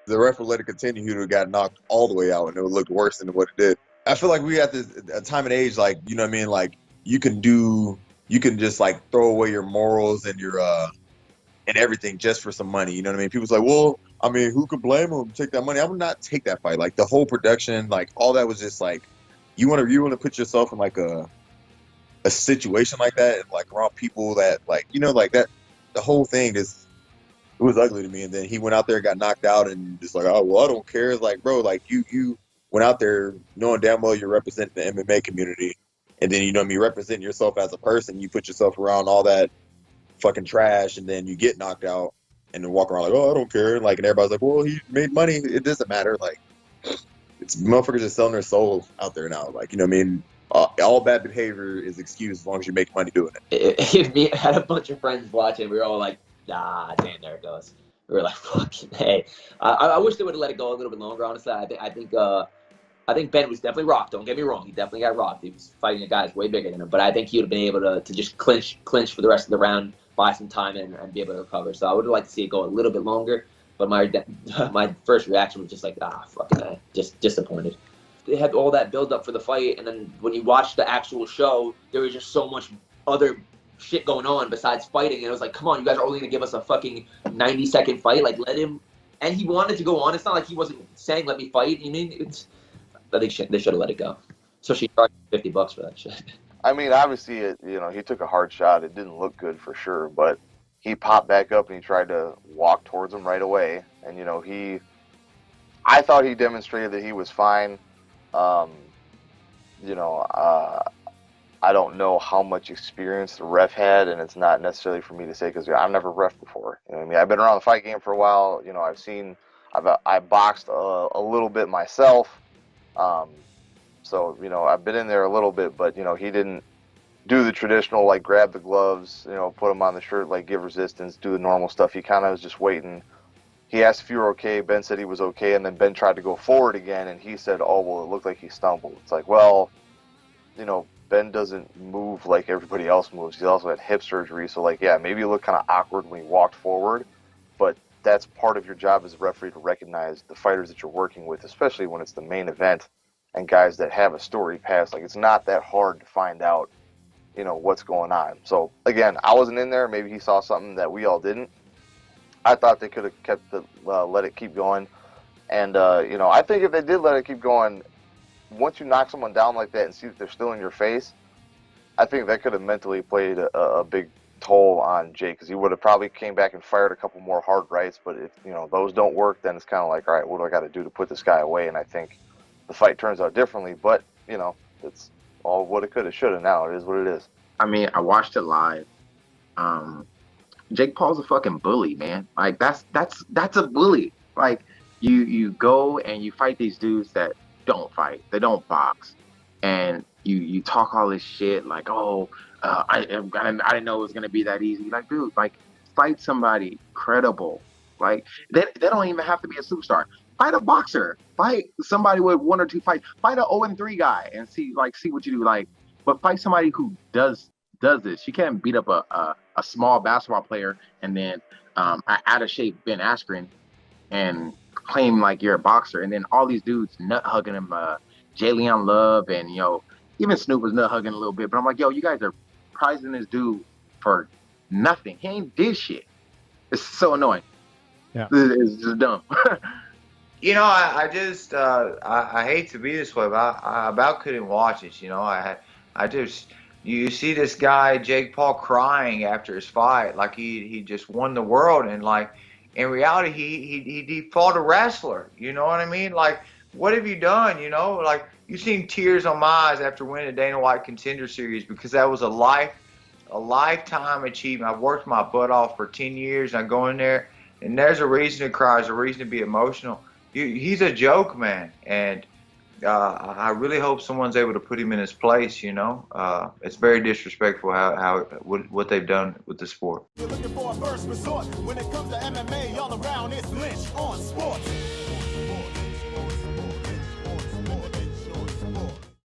The ref would let it continue. He would have got knocked all the way out, and it would look worse than what it did. I feel like we at this a time and age, like, you know what I mean? Like, you can just like throw away your morals and your and everything just for some money. You know what I mean? People's like, well, I mean, who could blame him? Take that money. I would not take that fight. Like, the whole production, like, all that was just like, you want to put yourself in like a situation like that, and like around people that, like, you know, like that. The whole thing just, it was ugly to me. And then he went out there, got knocked out, and just like, oh well, I don't care. It's like, bro, like you went out there knowing damn well you're representing the MMA community, and then, you know what I mean, representing yourself as a person. You put yourself around all that fucking trash, and then you get knocked out, and then walk around like, oh, I don't care. Like, and everybody's like, well, he made money. It doesn't matter. Like, it's motherfuckers just selling their soul out there now. Like, you know what I mean? All bad behavior is excused as long as you make money doing it. Me had a bunch of friends watching. We were all like, ah, damn, there it goes. We were like, fucking hey. I wish they would have let it go a little bit longer, honestly. I think Ben was definitely rocked. Don't get me wrong. He definitely got rocked. He was fighting a guy who's way bigger than him. But I think he would have been able to just clinch for the rest of the round, buy some time, and be able to recover. So I would have liked to see it go a little bit longer. But my first reaction was just like, fucking just disappointed. They had all that build up for the fight, and then when you watch the actual show, there was just so much other shit going on besides fighting, and it was like, come on, you guys are only gonna give us a fucking 90-second fight? Like, let him. And he wanted to go on. It's not like he wasn't saying let me fight. You mean, I think they should have let it go. So she charged $50 for that shit. I mean, obviously, he took a hard shot. It didn't look good for sure, but he popped back up and he tried to walk towards him right away. And I thought he demonstrated that he was fine. I don't know how much experience the ref had, and it's not necessarily for me to say because I've never ref before. You know what I mean? I've been around the fight game for a while. I boxed a little bit myself. So I've been in there a little bit, but he didn't do the traditional, like, grab the gloves, put them on the shirt, like, give resistance, do the normal stuff. He kind of was just waiting. He asked if you were okay. Ben said he was okay, and then Ben tried to go forward again, and he said, oh, well, it looked like he stumbled. It's like, well, Ben doesn't move like everybody else moves. He's also had hip surgery, so, like, yeah, maybe it looked kind of awkward when he walked forward, but that's part of your job as a referee, to recognize the fighters that you're working with, especially when it's the main event and guys that have a story past. Like, it's not that hard to find out, what's going on. So, again, I wasn't in there. Maybe he saw something that we all didn't. I thought they could have let it keep going. And, I think if they did let it keep going, once you knock someone down like that and see that they're still in your face, I think that could have mentally played a big toll on Jake, because he would have probably came back and fired a couple more hard rights. But if, those don't work, then it's kind of like, all right, what do I got to do to put this guy away? And I think the fight turns out differently. But, it's all what it could have, should have. Now it is what it is. I mean, I watched it live. Jake Paul's a fucking bully, man. Like, that's a bully. Like, you go and you fight these dudes that don't fight, they don't box, and you talk all this shit like, oh, I didn't know it was gonna be that easy. Like, dude, like, fight somebody credible. Like, they don't even have to be a superstar. Fight a boxer. Fight somebody with 1 or 2 fights. Fight a 0-3 guy and see what you do. Like, but fight somebody who does this. You can't beat up a small basketball player and then out of shape Ben Askren and claim like you're a boxer, and then all these dudes nut hugging him, Jalen Love, and even Snoop was nut hugging a little bit. But I'm like, yo, you guys are prizing this dude for nothing. He ain't did shit. It's so annoying. Yeah, it's just dumb. I just I hate to be this way, but I about couldn't watch it. You see this guy Jake Paul crying after his fight, like he just won the world, and like in reality he fought a wrestler. You know what I mean? Like, what have you done? Like, you seen tears on my eyes after winning the Dana White Contender Series, because that was a lifetime achievement. I've worked my butt off for 10 years, and I go in there, and there's a reason to cry, there's a reason to be emotional. He's a joke, man, and I really hope someone's able to put him in his place. It's very disrespectful what they've done with the sport. You're looking for a first resort when it comes to MMA. All around, it's Lynch on sports.